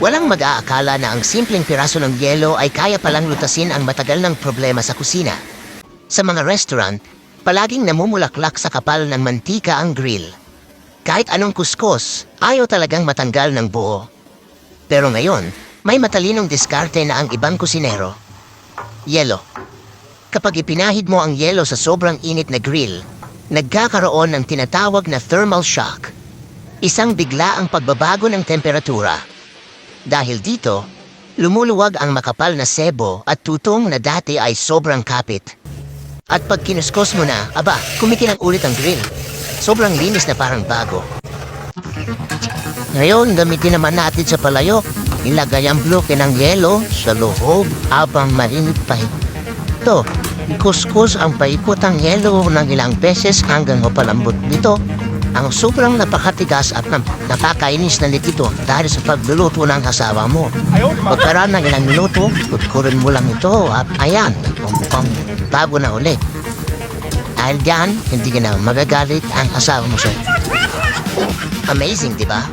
Walang mag-aakala na ang simpleng piraso ng yelo ay kaya palang lutasin ang matagal ng problema sa kusina. Sa mga restaurant, palaging namumulaklak sa kapal ng mantika ang grill. Kahit anong kuskos, ayaw talagang matanggal ng buo. Pero ngayon, may matalinong diskarte na ang ibang kusinero. Yelo. Kapag ipinahid mo ang yelo sa sobrang init na grill, nagkakaroon ng tinatawag na thermal shock. Isang bigla ang pagbabago ng temperatura. Dahil dito, lumuluwag ang makapal na sebo at tutong na dati ay sobrang kapit. At pag kinuskos mo na, aba, kumikinang ulit ang grill. Sobrang linis na parang bago. Ngayon, gamitin naman natin sa palayok. Ilagay ang bloke ng yelo sa loob habang mainit pa ito. Ikuskus ang paikot ang yelo ng ilang beses hanggang mapalambot nito. Ang sobrang napakatigas at napakainis na litito dahil sa pagluluto ng asawa mo. Pagkaraan ng ilang minuto, kutkurin mo lang ito at ayan, mukhang bago na ulit. Dahil diyan, hindi ka na magagalit ang asawa mo sa'yo. Amazing, di ba?